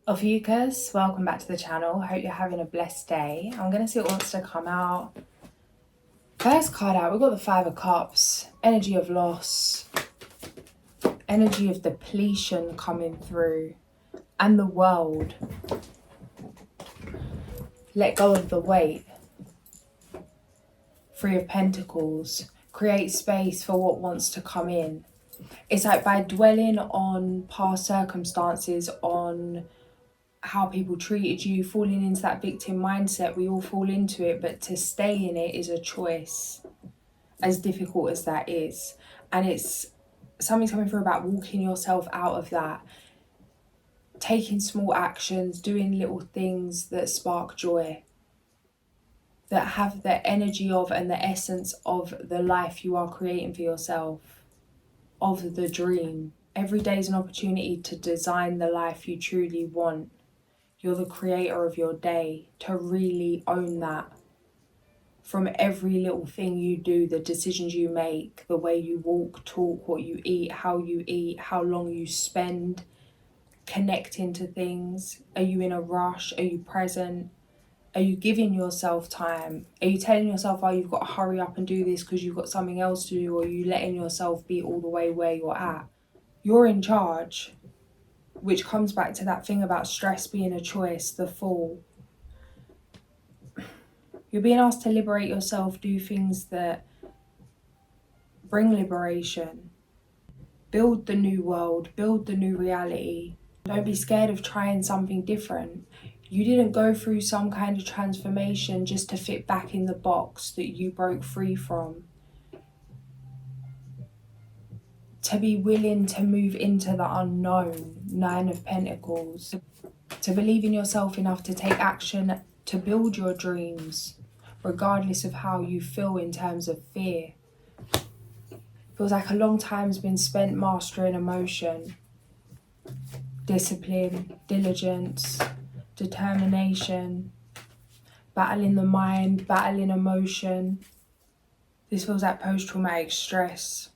Ophiuchus, welcome back to the channel. Hope you're having a blessed day. I'm going to see what wants to come out. First card out, we've got the Five of Cups. Energy of loss. Energy of depletion coming through. And the world. Let go of the weight. Three of Pentacles. Create space for what wants to come in. It's like by dwelling on past circumstances, on how people treated you, falling into that victim mindset, we all fall into it, but to stay in it is a choice, as difficult as that is. And it's something's coming through about walking yourself out of that, taking small actions, doing little things that spark joy, that have the energy of and the essence of the life you are creating for yourself, of the dream. Every day is an opportunity to design the life you truly want. You're the creator of your day, to really own that. From every little thing you do, the decisions you make, the way you walk, talk, what you eat, how long you spend connecting to things. Are you in a rush? Are you present? Are you giving yourself time? Are you telling yourself, oh, you've got to hurry up and do this because you've got something else to do? Or are you letting yourself be all the way where you're at? You're in charge. Which comes back to that thing about stress being a choice, the Fool. You're being asked to liberate yourself, do things that bring liberation. Build the new world, build the new reality. Don't be scared of trying something different. You didn't go through some kind of transformation just to fit back in the box that you broke free from. To be willing to move into the unknown, Nine of Pentacles. To believe in yourself enough to take action to build your dreams, regardless of how you feel in terms of fear. Feels like a long time's been spent mastering emotion. Discipline, diligence, determination, battling the mind, battling emotion. This feels like post-traumatic stress,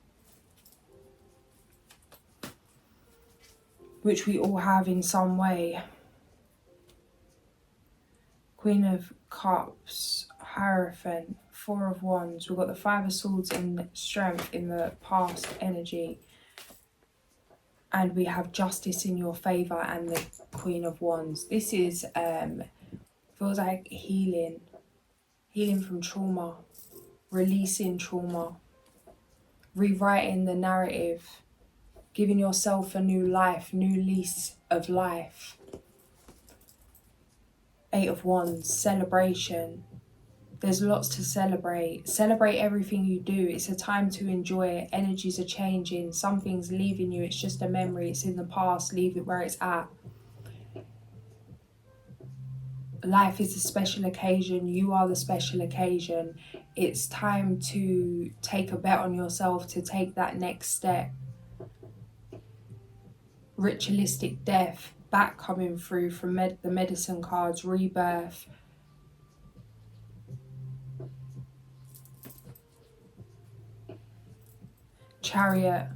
which we all have in some way. Queen of Cups, Hierophant, Four of Wands. We've got the Five of Swords in strength in the past energy. And we have Justice in your favour and the Queen of Wands. This is, feels like healing. Healing from trauma. Releasing trauma. Rewriting the narrative. Giving yourself a new life, new lease of life. Eight of Wands, celebration. There's lots to celebrate. Celebrate everything you do. It's a time to enjoy. Energies are changing. Something's leaving you. It's just a memory. It's in the past. Leave it where it's at. Life is a special occasion. You are the special occasion. It's time to take a bet on yourself, to take that next step. Ritualistic death, back coming through from the medicine cards, rebirth. Chariot.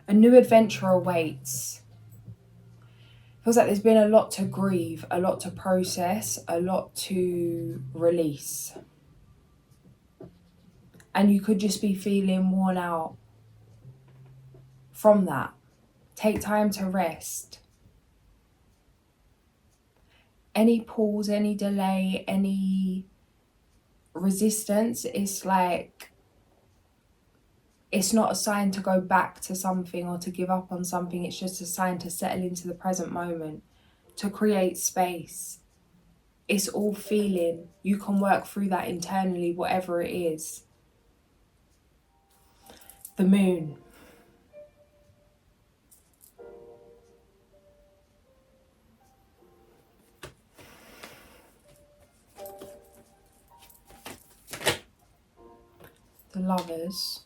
A new adventure awaits. Feels like there's been a lot to grieve, a lot to process, a lot to release. And you could just be feeling worn out from that. Take time to rest. Any pause, any delay, any resistance, it's like, it's not a sign to go back to something or to give up on something. It's just a sign to settle into the present moment, to create space. It's all feeling. You can work through that internally, whatever it is. The Moon. The Lovers.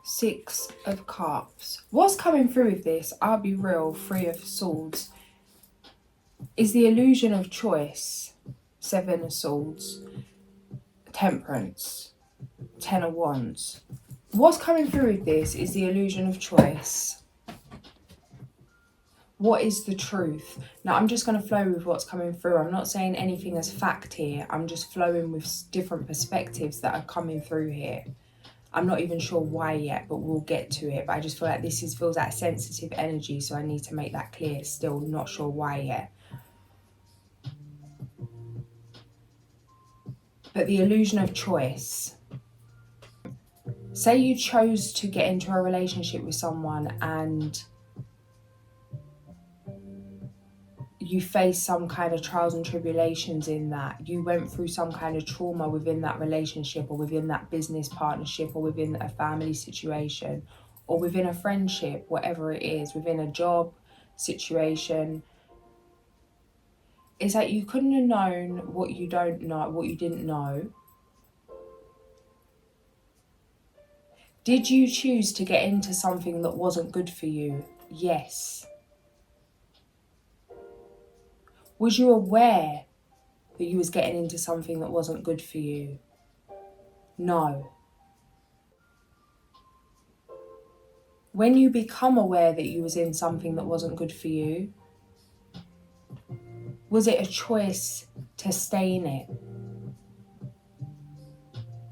Six of Cups. What's coming through with this? I'll be real. Three of Swords. Is the illusion of choice. Seven of Swords. Temperance. Ten of Wands. What's coming through with this is the illusion of choice. What is the truth? Now, I'm just going to flow with what's coming through. I'm not saying anything as fact here. I'm just flowing with different perspectives that are coming through here. I'm not even sure why yet, but we'll get to it. But I just feel like this feels like sensitive energy, so I need to make that clear. Still not sure why yet. But the illusion of choice. Say you chose to get into a relationship with someone and you faced some kind of trials and tribulations in that. You went through some kind of trauma within that relationship, or within that business partnership, or within a family situation, or within a friendship, whatever it is, within a job situation. It's like you couldn't have known what you don't know, what you didn't know. Did you choose to get into something that wasn't good for you? Yes. Was you aware that you was getting into something that wasn't good for you? No. When you become aware that you was in something that wasn't good for you, was it a choice to stay in it?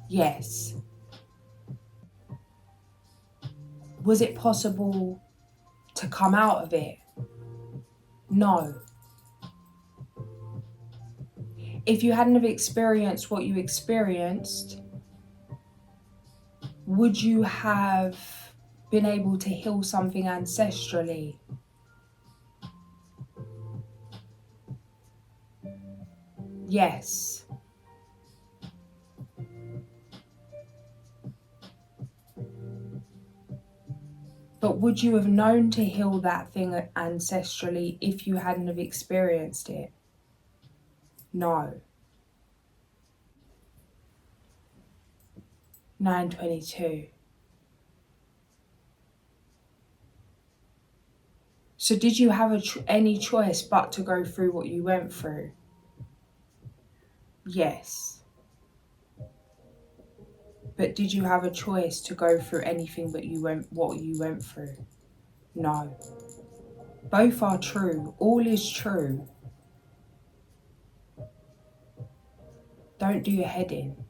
Yes. Was it possible to come out of it? No. If you hadn't have experienced what you experienced, would you have been able to heal something ancestrally? Yes. But would you have known to heal that thing ancestrally if you hadn't have experienced it? No. 922. So did you have any choice but to go through what you went through? Yes. But did you have a choice to go through anything but what you went through? No. Both are true. All is true. Don't do your head in.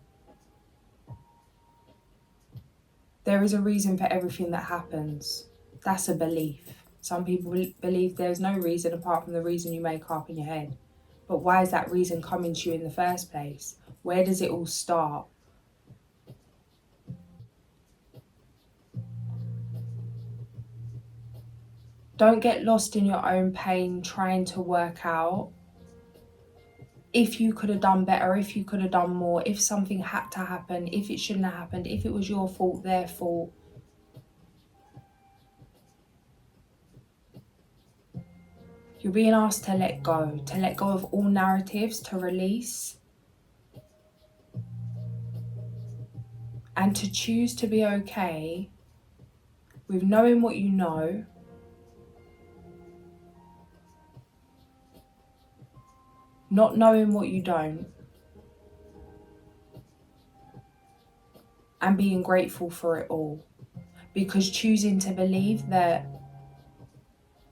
There is a reason for everything that happens. That's a belief. Some people believe there's no reason apart from the reason you make up in your head. But why is that reason coming to you in the first place? Where does it all start? Don't get lost in your own pain trying to work out if you could have done better, if you could have done more, if something had to happen, if it shouldn't have happened, if it was your fault, their fault. You're being asked to let go of all narratives, to release, and to choose to be okay with knowing what you know, not knowing what you don't, and being grateful for it all. Because choosing to believe that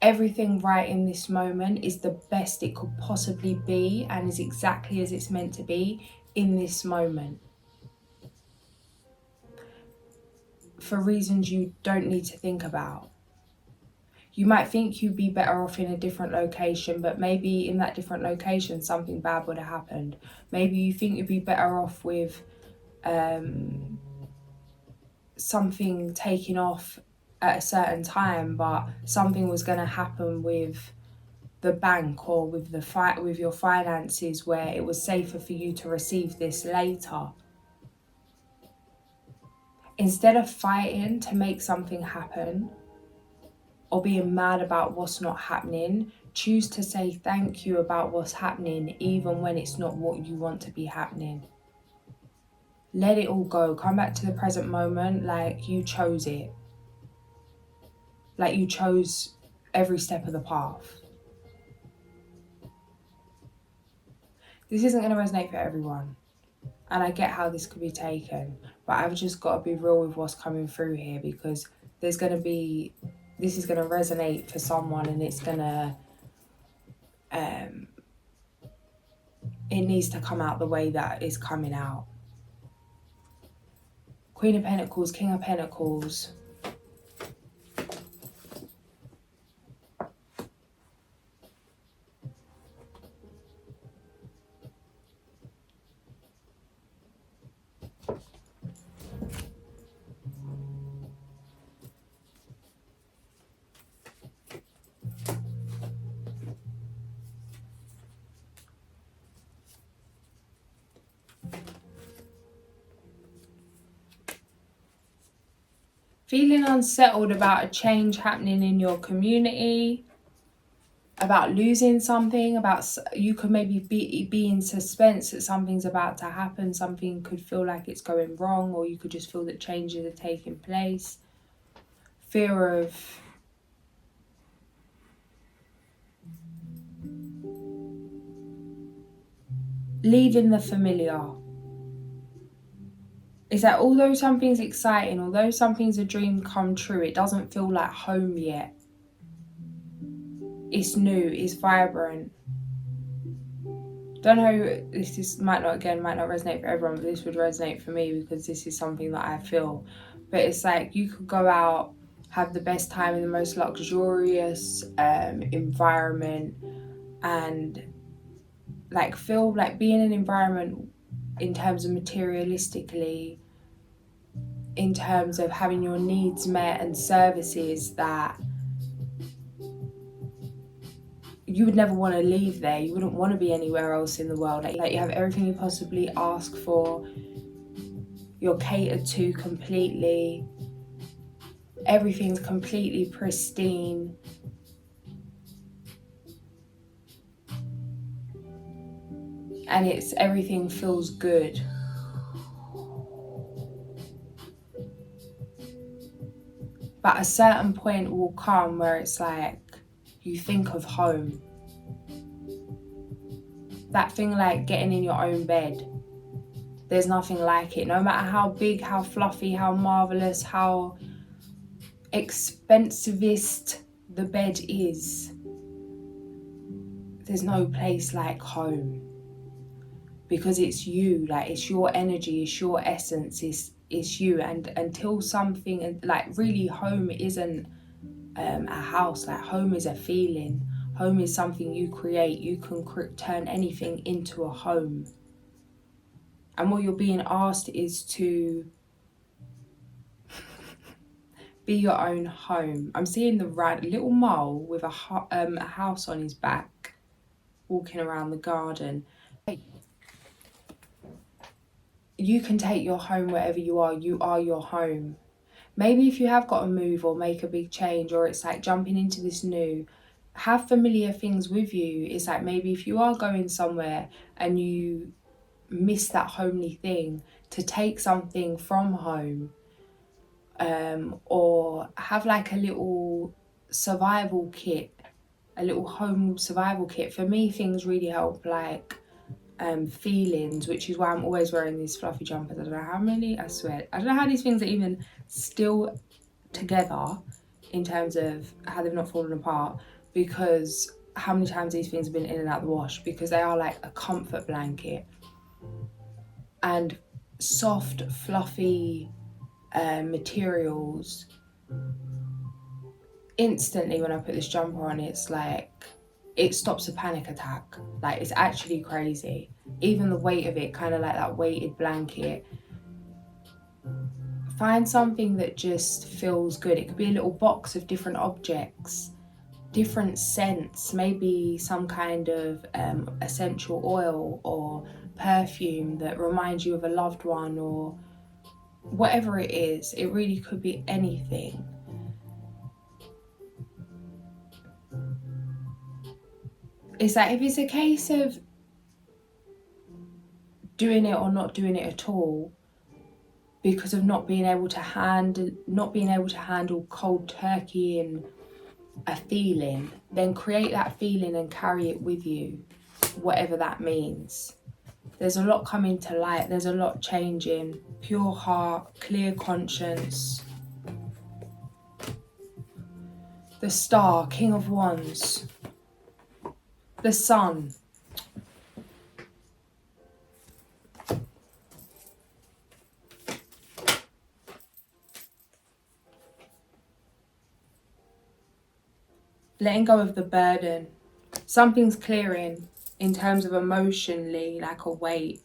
everything right in this moment is the best it could possibly be and is exactly as it's meant to be in this moment. For reasons you don't need to think about. You might think you'd be better off in a different location, but maybe in that different location something bad would have happened. Maybe you think you'd be better off with something taking off at a certain time, but something was going to happen with the bank or with with your finances where it was safer for you to receive this later. Instead of fighting to make something happen or being mad about what's not happening, choose to say thank you about what's happening even when it's not what you want to be happening. Let it all go. Come back to the present moment like you chose it. Like you chose every step of the path. This isn't going to resonate for everyone. And I get how this could be taken, but I've just got to be real with what's coming through here, because this is going to resonate for someone, and it's going to, it needs to come out the way that it's coming out. Queen of Pentacles, King of Pentacles. Feeling unsettled about a change happening in your community, about losing something, about you could maybe be in suspense that something's about to happen, something could feel like it's going wrong, or you could just feel that changes are taking place. Fear of leaving the familiar. Is that although something's exciting, although something's a dream come true, it doesn't feel like home yet. It's new, it's vibrant. Don't know, this might not resonate for everyone, but this would resonate for me because this is something that I feel. But it's like you could go out, have the best time in the most luxurious environment, and like feel like be in an environment in terms of materialistically, in terms of having your needs met and services that you would never want to leave there. You wouldn't want to be anywhere else in the world. Like you have everything you possibly ask for. You're catered to completely. Everything's completely pristine. And everything feels good. But a certain point will come where it's like you think of home. That thing like getting in your own bed. There's nothing like it. No matter how big, how fluffy, how marvelous, how expensivest the bed is, there's no place like home. Because it's you, like it's your energy, it's your essence, it's you. And until something, like really home isn't a house, like home is a feeling. Home is something you create. You can turn anything into a home. And what you're being asked is to be your own home. I'm seeing the little mole with a house on his back, walking around the garden. You can take your home wherever you are your home. Maybe if you have got to move or make a big change, or it's like jumping into this new, have familiar things with you. It's like maybe if you are going somewhere and you miss that homely thing, to take something from home, or have like a little survival kit, a little home survival kit. For me, things really help like feelings, which is why I'm always wearing these fluffy jumpers. I don't know how many, I swear, I don't know how these things are even still together in terms of how they've not fallen apart, because how many times these things have been in and out the wash, because they are like a comfort blanket. And soft, fluffy materials, instantly when I put this jumper on, it's like it stops a panic attack. Like it's actually crazy. Even the weight of it, kind of like that weighted blanket. Find something that just feels good. It could be a little box of different objects, different scents, maybe some kind of essential oil or perfume that reminds you of a loved one, or whatever it is. It really could be anything. It's like if it's a case of doing it or not doing it at all because of not being able to handle cold turkey and a feeling, then create that feeling and carry it with you, whatever that means. There's a lot coming to light. There's a lot changing. Pure heart, clear conscience. The Star, King of Wands. The Sun. Letting go of the burden. Something's clearing in terms of emotionally, like a weight.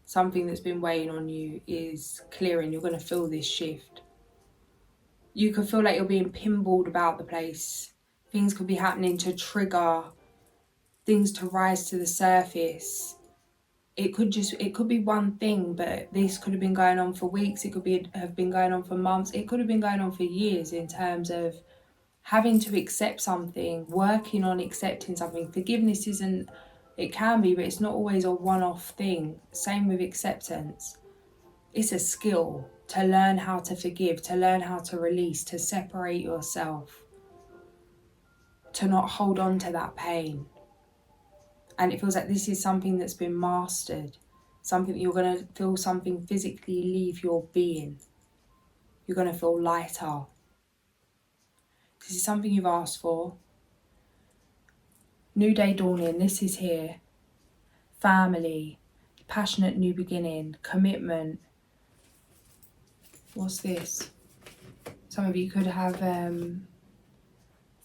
Something that's been weighing on you is clearing. You're going to feel this shift. You could feel like you're being pinballed about the place. Things could be happening to trigger things to rise to the surface. It could be one thing, but this could have been going on for weeks. It could have been going on for months. It could have been going on for years, in terms of having to accept something, working on accepting something. Forgiveness isn't, it can be, but it's not always a one-off thing. Same with acceptance. It's a skill to learn how to forgive, to learn how to release, to separate yourself, to not hold on to that pain. And it feels like this is something that's been mastered, something that you're going to feel something physically leave your being. You're going to feel lighter. This is something you've asked for. New day dawning, this is here. Family, passionate new beginning, commitment. What's this? Some of you could have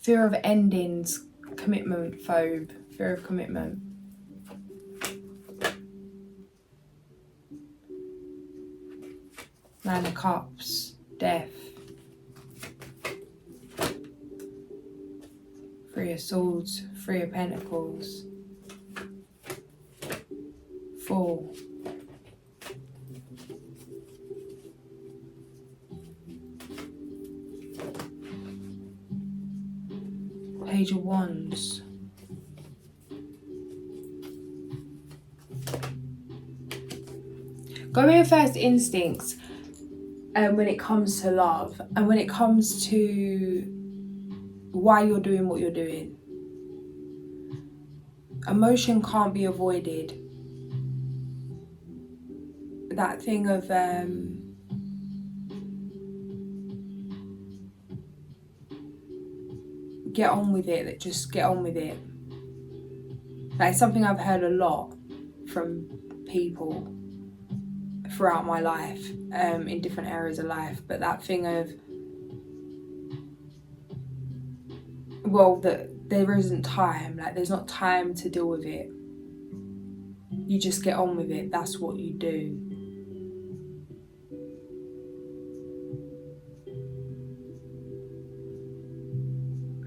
fear of endings, commitment phobe, fear of commitment. Nine of Cups, death. Three of Swords, Three of Pentacles. Fool. Page of Wands. Go with your first instincts when it comes to love, and when it comes to why you're doing what you're doing. Emotion can't be avoided. That thing of get on with it, just get on with it. That's something I've heard a lot from people throughout my life, in different areas of life. But that thing of, well, that there isn't time, like there's not time to deal with it. You just get on with it, that's what you do.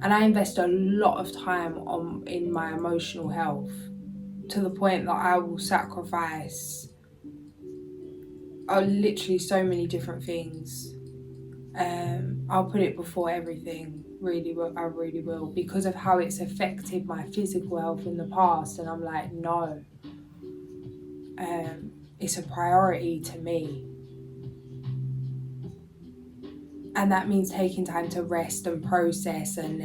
And I invest a lot of time in my emotional health, to the point that I will sacrifice literally so many different things. I'll put it before everything, really will. I really will, because of how it's affected my physical health in the past. And I'm like, no, it's a priority to me. And that means taking time to rest and process, and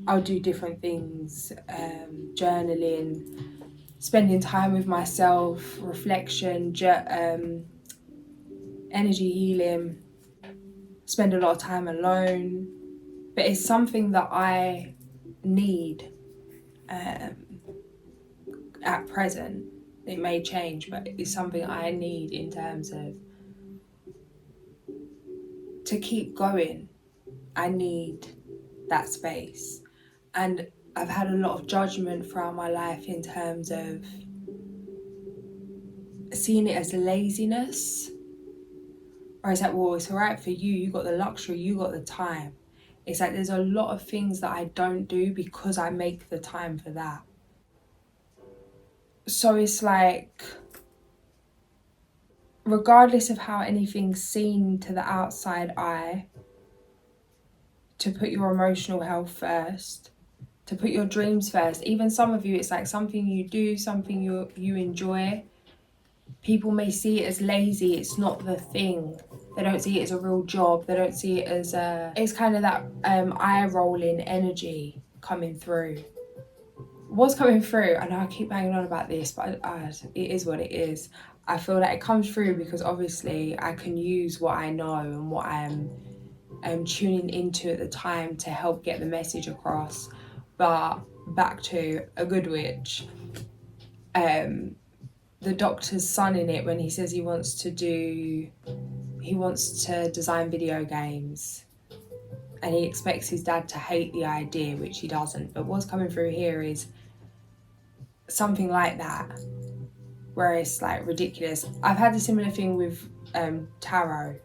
I'll do different things, journaling, spending time with myself, reflection, energy healing, spend a lot of time alone. But it's something that I need at present. It may change, but it's something I need in terms of to keep going. I need that space. And I've had a lot of judgment throughout my life in terms of seeing it as laziness. Or it's like, well, it's all right for you. You got the luxury, you got the time. It's like there's a lot of things that I don't do because I make the time for that. So it's like, regardless of how anything's seen to the outside eye, to put your emotional health first, to put your dreams first. Even some of you, it's like something you do, something you enjoy. People may see it as lazy. It's not the thing. They don't see it as a real job. They don't see it as it's kind of that eye rolling energy coming through. what's coming through, I know I keep banging on about this, but it is what it is. I feel like it comes through because obviously I can use what I know and what I'm tuning into at the time to help get the message across. But back to a good witch, the doctor's son in it, when he says he wants to design video games, and he expects his dad to hate the idea, which he doesn't. But what's coming through here is something like that, where it's like ridiculous. I've had a similar thing with tarot.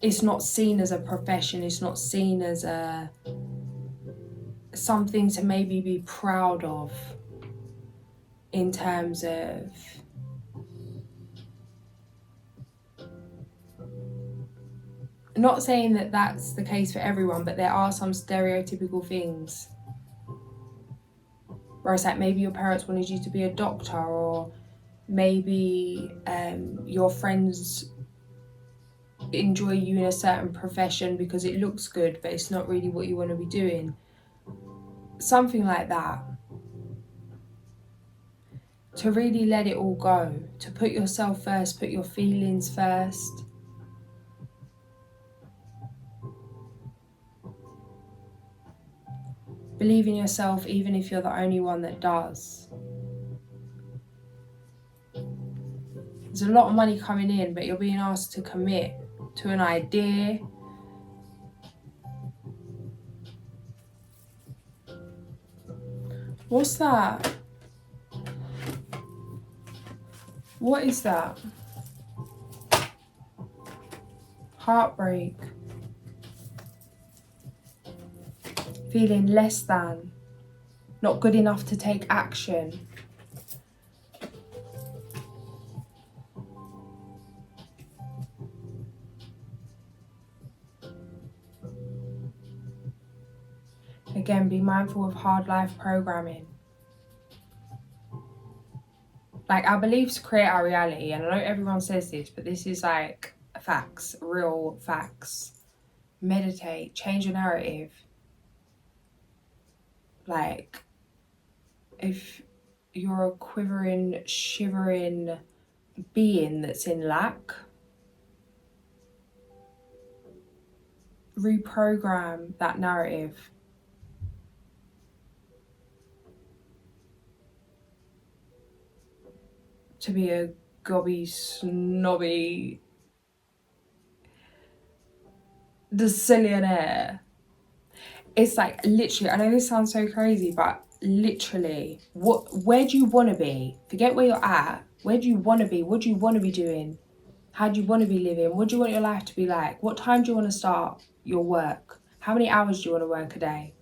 It's not seen as a profession, it's not seen as something to maybe be proud of, in terms of not saying that that's the case for everyone, but there are some stereotypical things where it's like maybe your parents wanted you to be a doctor, or maybe your friends enjoy you in a certain profession because it looks good, but it's not really what you want to be doing. Something like that. To really let it all go, to put yourself first, put your feelings first. Believe in yourself even if you're the only one that does. There's a lot of money coming in, but you're being asked to commit to an idea. What's that? What is that? Heartbreak. Feeling less than. Not good enough to take action. Again, be mindful of hard life programming. Like, our beliefs create our reality, and I know everyone says this, but this is like facts, real facts. Meditate, change your narrative. Like, if you're a quivering, shivering being that's in lack, reprogram that narrative. To be a gobby, snobby decillionaire. It's like, literally, I know this sounds so crazy, but literally, where do you want to be? Forget where you're at. Where do you want to be? What do you want to be doing? How do you want to be living? What do you want your life to be like? What time do you want to start your work? How many hours do you want to work a day?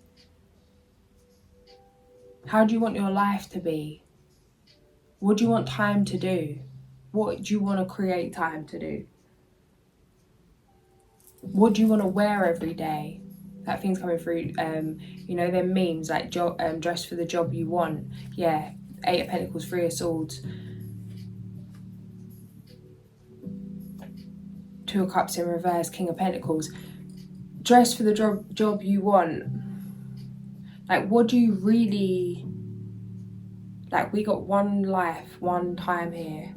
How do you want your life to be? What do you want time to do? What do you want to create time to do? What do you want to wear every day? That thing's coming through. You know, them memes like dress for the job you want. Yeah, 8 of Pentacles, 3 of Swords, 2 of Cups in reverse, King of Pentacles. Dress for the job you want. Like, what do you really... Like, we got one life, one time here.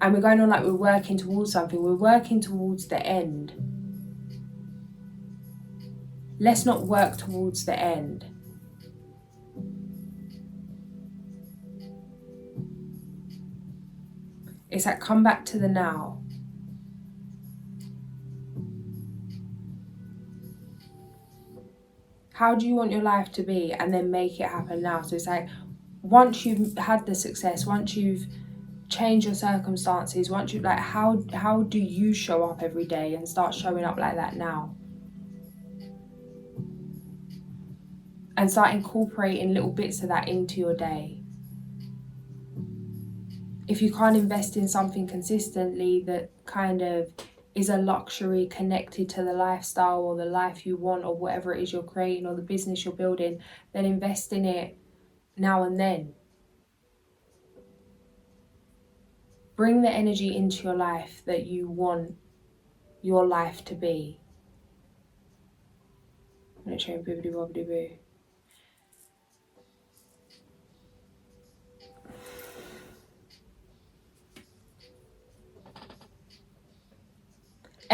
And we're going on like we're working towards something. We're working towards the end. Let's not work towards the end. It's like, come back to the now. How do you want your life to be? And then make it happen now. So it's like, once you've had the success, once you've changed your circumstances, once you like, how do you show up every day and start showing up like that now? And start incorporating little bits of that into your day. If you can't invest in something consistently that kind of is a luxury connected to the lifestyle or the life you want or whatever it is you're creating or the business you're building, then invest in it now and then. Bring the energy into your life that you want your life to be. Bibbidi bobbidi boo.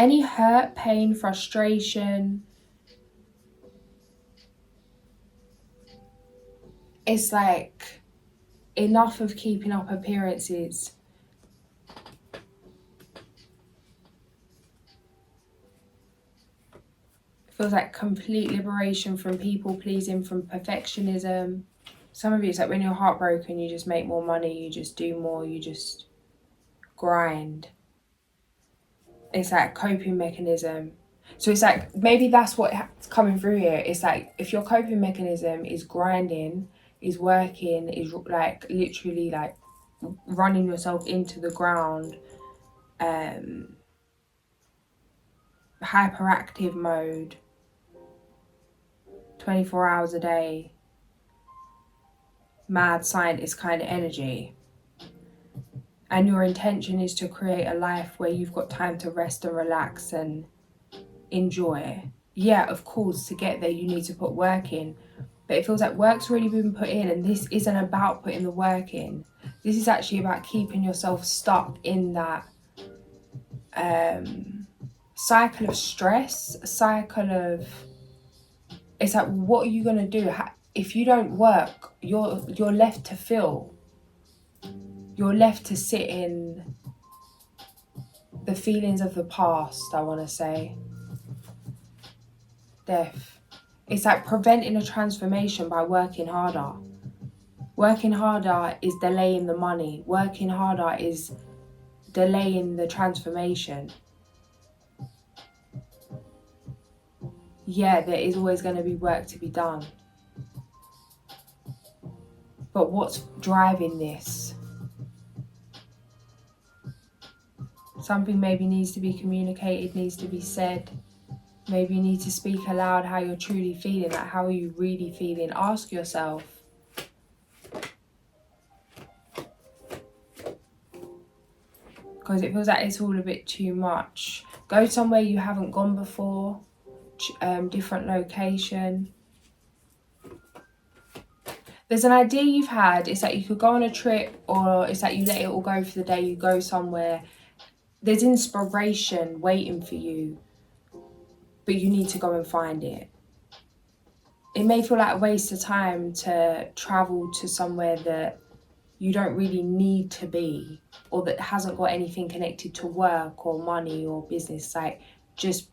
any hurt, pain, frustration, it's like enough of keeping up appearances. Feels like complete liberation from people pleasing, from perfectionism. Some of you, it's like when you're heartbroken, you just make more money, you just do more, you just grind. It's like a coping mechanism. So it's like, maybe that's what's coming through here. It's like, if your coping mechanism is grinding, is working, is like literally like running yourself into the ground, hyperactive mode, 24 hours a day, mad scientist kind of energy, and your intention is to create a life where you've got time to rest and relax and enjoy. Yeah, of course, to get there you need to put work in, but it feels like work's already been put in, and this isn't about putting the work in. This is actually about keeping yourself stuck in that cycle of stress, a cycle of, it's like, what are you going to do? If you don't work, you're left to feel. You're left to sit in the feelings of the past, I want to say. Death. It's like preventing a transformation by working harder. Working harder is delaying the money. Working harder is delaying the transformation. Yeah, there is always going to be work to be done. But what's driving this? Something maybe needs to be communicated, needs to be said. Maybe you need to speak aloud how you're truly feeling, like how are you really feeling? Ask yourself. Because it feels like it's all a bit too much. Go somewhere you haven't gone before, different location. There's an idea you've had, it's like you could go on a trip, or it's like you let it all go for the day, you go somewhere. There's inspiration waiting for you, but you need to go and find it. It may feel like a waste of time to travel to somewhere that you don't really need to be, or that hasn't got anything connected to work or money or business, like just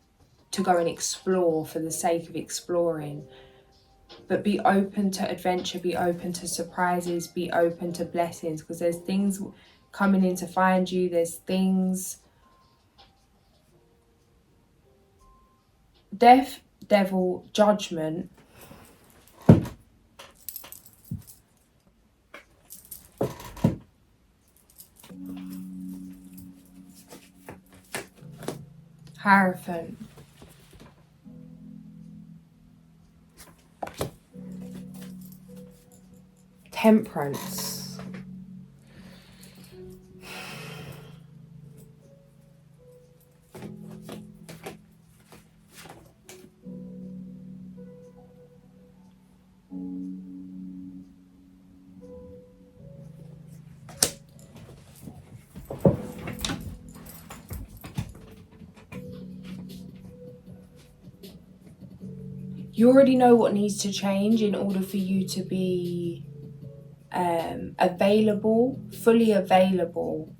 to go and explore for the sake of exploring. But be open to adventure, be open to surprises, be open to blessings, because there's things coming in to find you, there's things. Death, devil, judgment. Hierophant. Temperance. You already know what needs to change in order for you to be available, fully available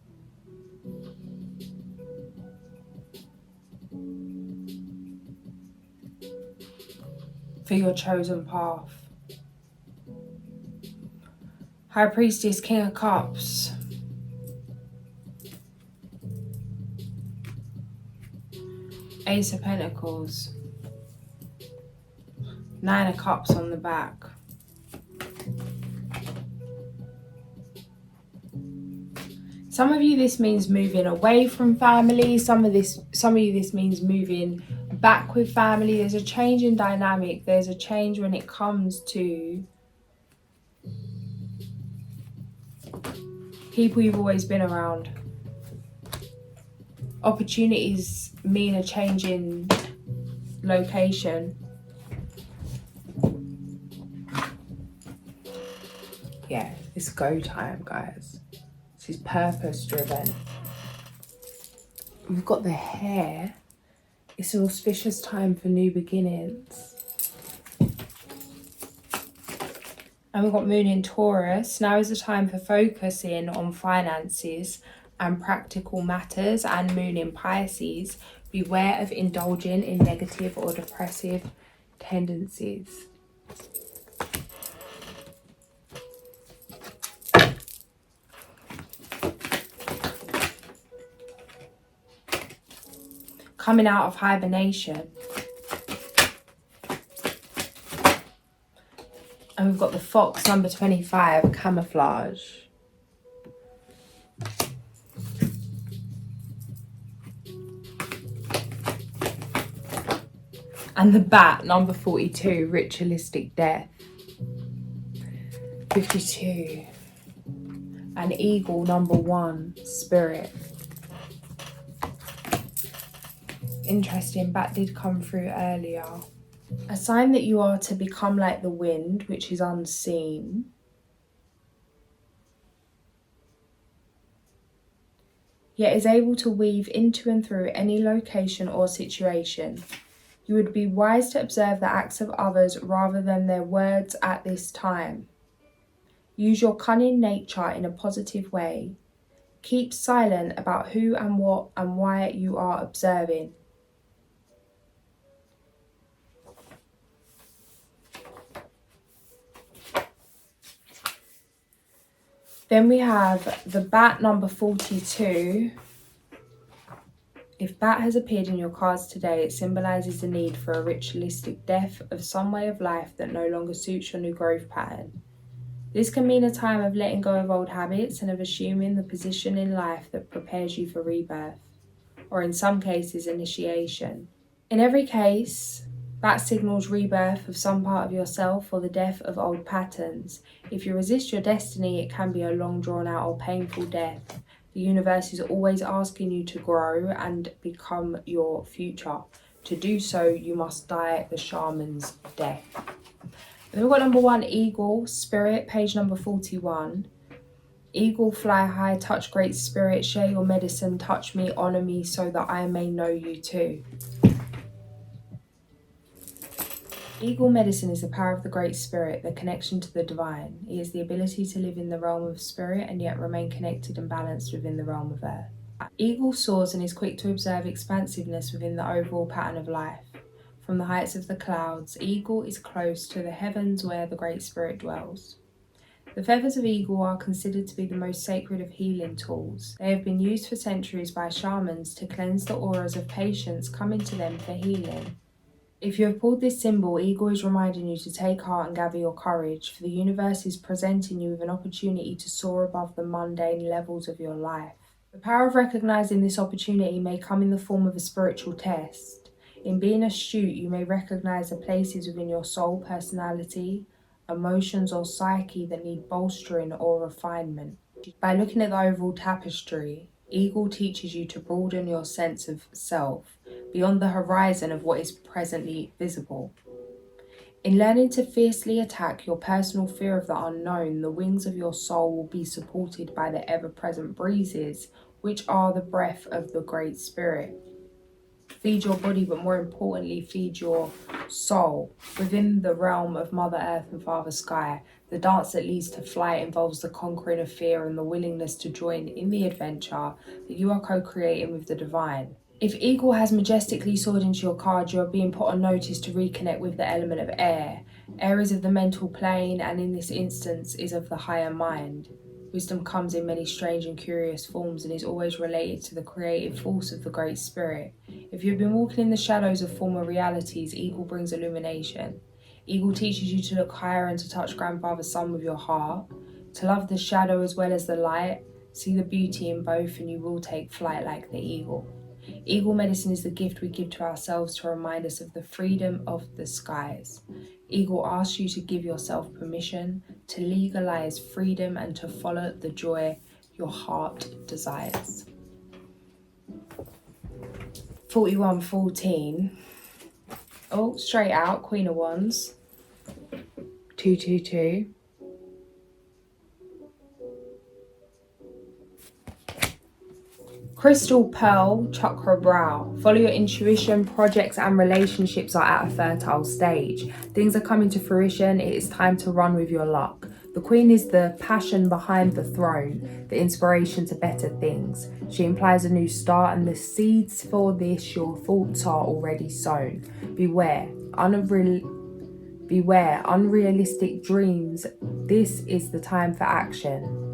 for your chosen path. High Priestess, King of Cups. Ace of Pentacles. Nine of Cups on the back. Some of you, this means moving away from family. Some of you, this means moving back with family. There's a change in dynamic. There's a change when it comes to people you've always been around. Opportunities mean a change in location. Yeah, it's go time, guys. This is purpose driven. We've got the hair. It's an auspicious time for new beginnings. And we've got Moon in Taurus. Now is the time for focusing on finances and practical matters. And Moon in Pisces. Beware of indulging in negative or depressive tendencies. Coming out of hibernation. And we've got the Fox, number 25, camouflage. And the Bat, number 42, ritualistic death. 52. And Eagle, number 1, spirit. Interesting, Bat did come through earlier. A sign that you are to become like the wind, which is unseen. Yet is able to weave into and through any location or situation. You would be wise to observe the acts of others rather than their words at this time. Use your cunning nature in a positive way. Keep silent about who and what and why you are observing. Then we have the Bat, number 42. If Bat has appeared in your cards today, it symbolises the need for a ritualistic death of some way of life that no longer suits your new growth pattern. This can mean a time of letting go of old habits and of assuming the position in life that prepares you for rebirth, or in some cases, initiation. In every case, Bat signals rebirth of some part of yourself or the death of old patterns. If you resist your destiny, it can be a long drawn out or painful death. The universe is always asking you to grow and become your future. To do so, you must die the shaman's death. Then we've got number 1, Eagle, spirit, page number 41. Eagle, fly high, touch great spirit, share your medicine, touch me, honour me, so that I may know you too. Eagle medicine is the power of the Great Spirit, the connection to the divine. It is the ability to live in the realm of spirit and yet remain connected and balanced within the realm of earth. Eagle soars and is quick to observe expansiveness within the overall pattern of life. From the heights of the clouds, Eagle is close to the heavens where the Great Spirit dwells. The feathers of Eagle are considered to be the most sacred of healing tools. They have been used for centuries by shamans to cleanse the auras of patients coming to them for healing. If you have pulled this symbol, Eagle is reminding you to take heart and gather your courage, for the universe is presenting you with an opportunity to soar above the mundane levels of your life. The power of recognizing this opportunity may come in the form of a spiritual test. In being astute, you may recognize the places within your soul, personality, emotions, or psyche that need bolstering or refinement. By looking at the overall tapestry, Eagle teaches you to broaden your sense of self beyond the horizon of what is presently visible. In learning to fiercely attack your personal fear of the unknown, the wings of your soul will be supported by the ever-present breezes, which are the breath of the Great Spirit. Feed your body, but more importantly, feed your soul. Within the realm of Mother Earth and Father Sky, the dance that leads to flight involves the conquering of fear and the willingness to join in the adventure that you are co-creating with the divine. If Eagle has majestically soared into your card, you are being put on notice to reconnect with the element of air. Air is of the mental plane, and in this instance is of the higher mind. Wisdom comes in many strange and curious forms and is always related to the creative force of the Great Spirit. If you've been walking in the shadows of former realities, Eagle brings illumination. Eagle teaches you to look higher and to touch Grandfather Sun with your heart, to love the shadow as well as the light, see the beauty in both, and you will take flight like the eagle. Eagle medicine is the gift we give to ourselves to remind us of the freedom of the skies. Eagle asks you to give yourself permission to legalize freedom and to follow the joy your heart desires. 4114. Oh, straight out, Queen of Wands. 222. Crystal Pearl, Chakra Brow. Follow your intuition, projects and relationships are at a fertile stage. Things are coming to fruition, it is time to run with your luck. The Queen is the passion behind the throne, the inspiration to better things. She implies a new start and the seeds for this, your thoughts are already sown. Beware, unrealistic dreams. This is the time for action.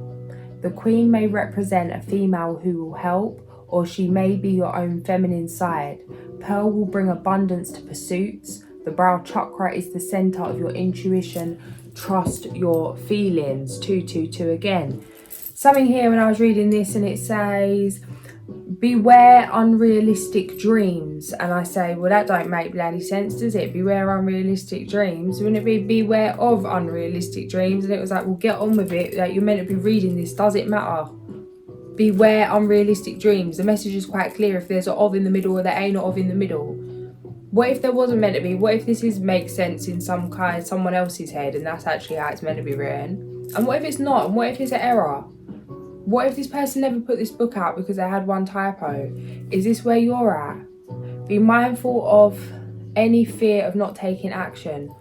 The Queen may represent a female who will help, or she may be your own feminine side. Pearl will bring abundance to pursuits. The brow chakra is the center of your intuition. Trust your feelings. 222 again. Something here when I was reading this and it says, beware unrealistic dreams. And I say, well, that don't make bloody sense, does it? Beware unrealistic dreams. Wouldn't it be beware of unrealistic dreams? And it was like, well, get on with it. Like, you're meant to be reading this. Does it matter? Beware unrealistic dreams. The message is quite clear. If there's an of in the middle or there ain't an of in the middle. What if there wasn't meant to be? What if this makes sense in someone else's head and that's actually how it's meant to be written? And what if it's not? And what if it's an error? What if this person never put this book out because they had one typo? Is this where you're at? Be mindful of any fear of not taking action.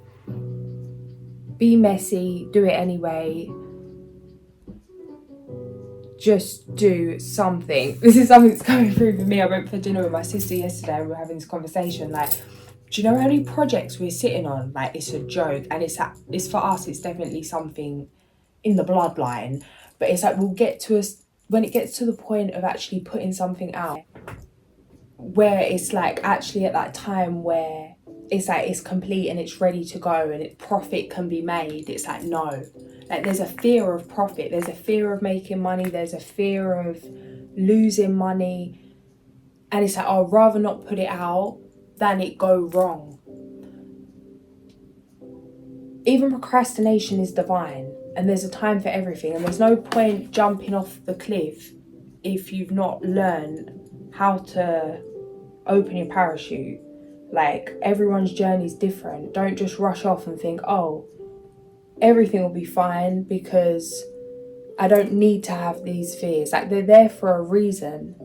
Be messy, do it anyway. Just do something. This is something that's coming through for me. I went for dinner with my sister yesterday and we were having this conversation like, do you know how many projects we're sitting on? Like, it's a joke, and it's for us, it's definitely something in the bloodline. But it's like, we'll get to us when it gets to the point of actually putting something out where it's like actually at that time where it's like it's complete and it's ready to go and profit can be made. It's like, no, like there's a fear of profit, there's a fear of making money, there's a fear of losing money, and it's like, I'd rather not put it out than it go wrong. Even procrastination is divine. And there's a time for everything, and there's no point jumping off the cliff if you've not learned how to open your parachute. Like, everyone's journey is different. Don't just rush off and think, oh, everything will be fine because I don't need to have these fears. Like, they're there for a reason.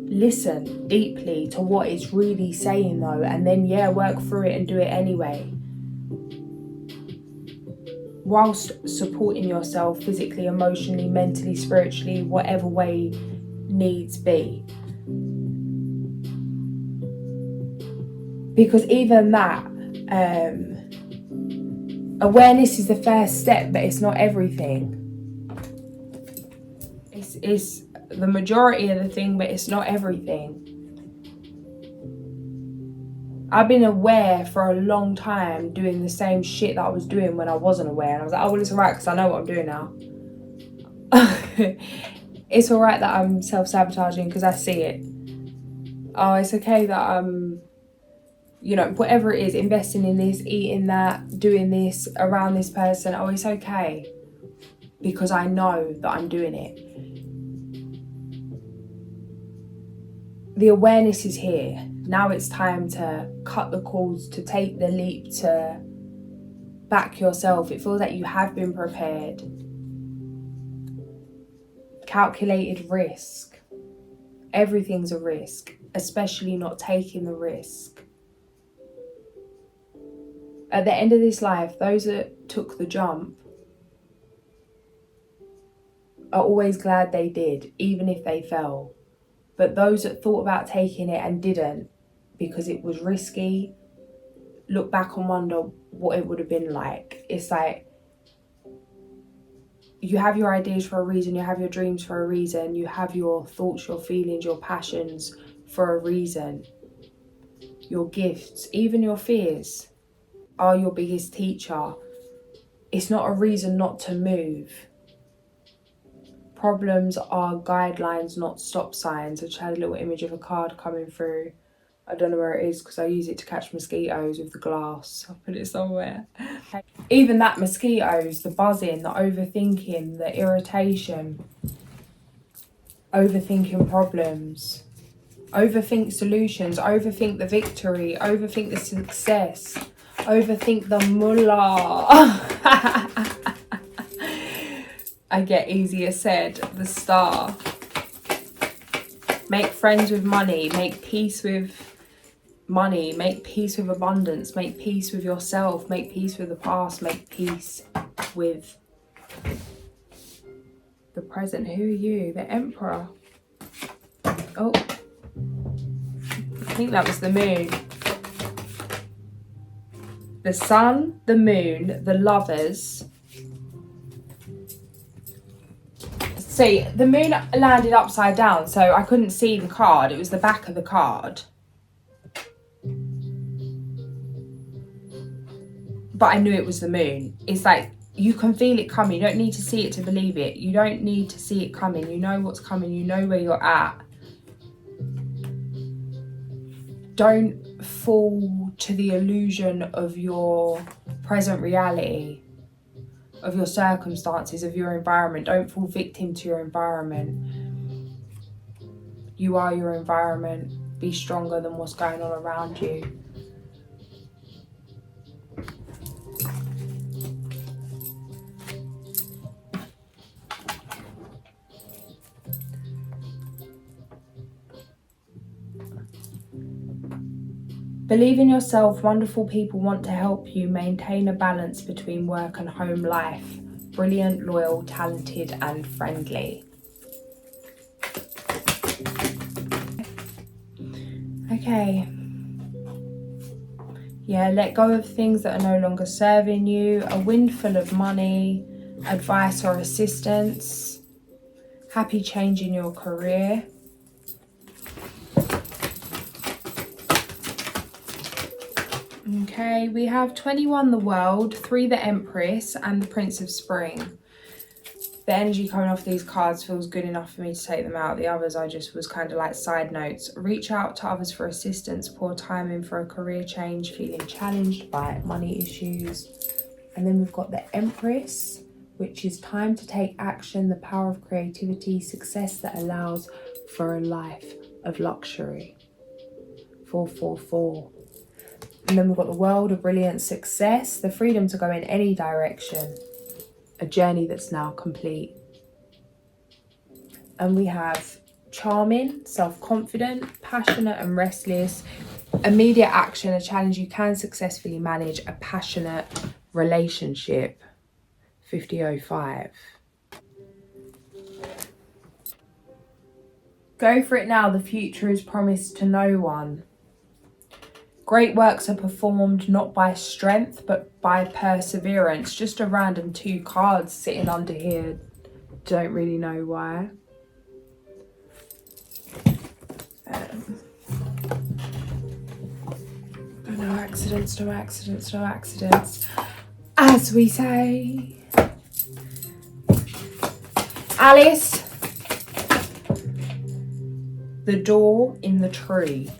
Listen deeply to what it's really saying though, and then work through it and do it anyway. Whilst supporting yourself physically, emotionally, mentally, spiritually, whatever way needs be. Because even that, awareness is the first step, but it's not everything. It's the majority of the thing, but it's not everything. I've been aware for a long time doing the same shit that I was doing when I wasn't aware. And I was like, oh, well, it's alright because I know what I'm doing now. It's alright that I'm self-sabotaging because I see it. Oh, it's okay that I'm, whatever it is, investing in this, eating that, doing this, around this person. Oh, it's okay because I know that I'm doing it. The awareness is here. Now it's time to cut the cords, to take the leap, to back yourself. It feels like you have been prepared. Calculated risk. Everything's a risk, especially not taking the risk. At the end of this life, those that took the jump are always glad they did, even if they fell. But those that thought about taking it and didn't, because it was risky, look back and wonder what it would have been like. It's like, you have your ideas for a reason, you have your dreams for a reason, you have your thoughts, your feelings, your passions for a reason. Your gifts, even your fears, are your biggest teacher. It's not a reason not to move. Problems are guidelines, not stop signs. I just had a little image of a card coming through. I don't know where it is because I use it to catch mosquitoes with the glass. I'll put it somewhere. Even that mosquitoes, the buzzing, the overthinking, the irritation, overthinking problems, overthink solutions, overthink the victory, overthink the success, overthink the mullah. I get easier said. The Star. Make friends with money. Make peace with money. Make peace with abundance. Make peace with yourself. Make peace with the past. Make peace with the present. Who are you? The Emperor. Oh, I think that was the Moon. The Sun, the Moon, the Lovers. See, the Moon landed upside down, so I couldn't see the card. It was the back of the card. But I knew it was the Moon. It's like, you can feel it coming. You don't need to see it to believe it. You don't need to see it coming. You know what's coming. You know where you're at. Don't fall to the illusion of your present reality, of your circumstances, of your environment. Don't fall victim to your environment. You are your environment. Be stronger than what's going on around you. Believe in yourself. Wonderful people want to help you maintain a balance between work and home life. Brilliant, loyal, talented, and friendly. Okay. Yeah, let go of things that are no longer serving you. A windfall of money, advice or assistance. Happy change in your career. Okay, we have 21 the World, 3 the Empress, and the Prince of Spring. The energy coming off these cards feels good enough for me to take them out. The others I just was kind of like side notes. Reach out to others for assistance, pour time in for a career change, feeling challenged by money issues. And then we've got the Empress, which is time to take action, the power of creativity, success that allows for a life of luxury. 444. And then we've got the World of brilliant success, the freedom to go in any direction, a journey that's now complete. And we have charming, self-confident, passionate and restless, immediate action, a challenge you can successfully manage, a passionate relationship. 5005. Go for it now. The future is promised to no one. Great works are performed not by strength, but by perseverance. Just a random 2 cards sitting under here. Don't really know why. No accidents, no accidents, no accidents. As we say. Alice. The door in the tree.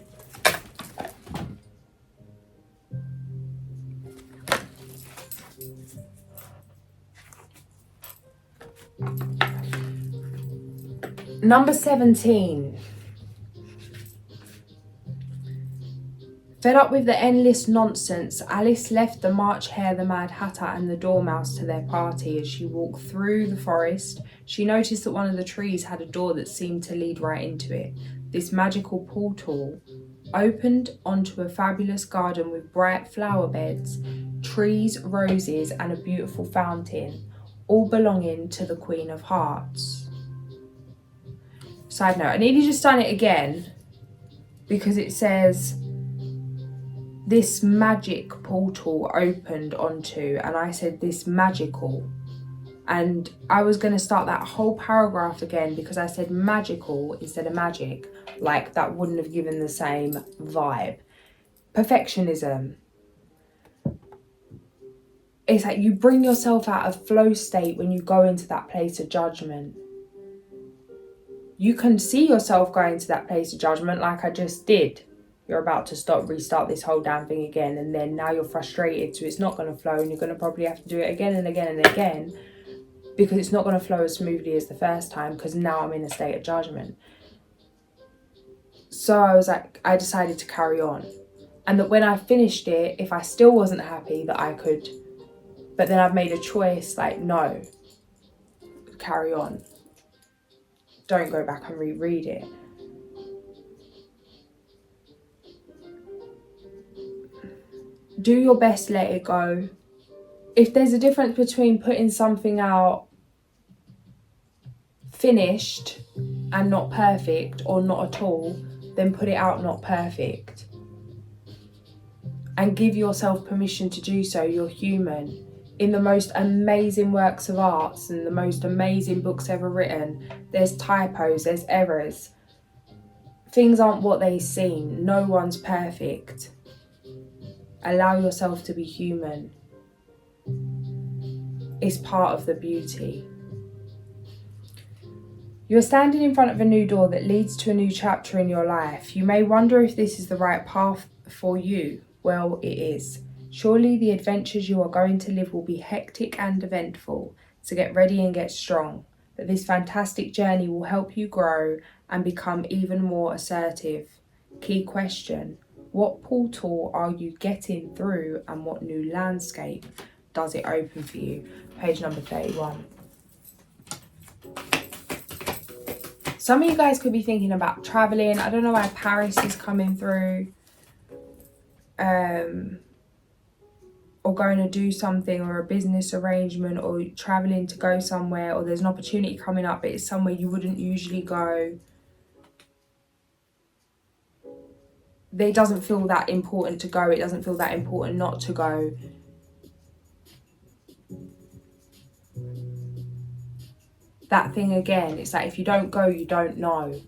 Number 17. Fed up with the endless nonsense, Alice left the March Hare, the Mad Hatter and the Dormouse to their party. As she walked through the forest, she noticed that one of the trees had a door that seemed to lead right into it. This magical portal opened onto a fabulous garden with bright flower beds, trees, roses and a beautiful fountain, all belonging to the Queen of Hearts. Side note, I nearly just done it again because it says this magic portal opened onto, and I said this magical, and I was going to start that whole paragraph again because I said magical instead of magic, like that wouldn't have given the same vibe. Perfectionism. It's like you bring yourself out of flow state when you go into that place of judgment. You can see yourself going to that place of judgment like I just did. You're about to restart this whole damn thing again, and then now you're frustrated, so it's not going to flow, and you're going to probably have to do it again and again and again because it's not going to flow as smoothly as the first time because now I'm in a state of judgment. So I was like, I decided to carry on, and that when I finished it, if I still wasn't happy, that I could, but then I've made a choice like, no, carry on. Don't go back and reread it. Do your best, let it go. If there's a difference between putting something out finished and not perfect, or not at all, then put it out not perfect. And give yourself permission to do so. You're human. In the most amazing works of arts and the most amazing books ever written, there's typos, there's errors. Things aren't what they seem. No one's perfect. Allow yourself to be human. It's part of the beauty. You're standing in front of a new door that leads to a new chapter in your life. You may wonder if this is the right path for you. Well, it is. Surely the adventures you are going to live will be hectic and eventful, so get ready and get strong. But this fantastic journey will help you grow and become even more assertive. Key question: what portal are you getting through, and what new landscape does it open for you? Page number 31. Some of you guys could be thinking about traveling. I don't know why Paris is coming through. Or going to do something, or a business arrangement, or traveling to go somewhere, or there's an opportunity coming up but it's somewhere you wouldn't usually go. It doesn't feel that important to go. It doesn't feel that important not to go. That thing again, it's like if you don't go, you don't know.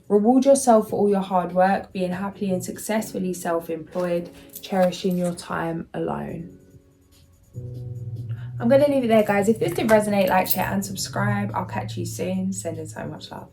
Reward yourself for all your hard work, being happily and successfully self-employed, cherishing your time alone. I'm going to leave it there, guys. If this did resonate, like, share and subscribe. I'll catch you soon. Sending so much love.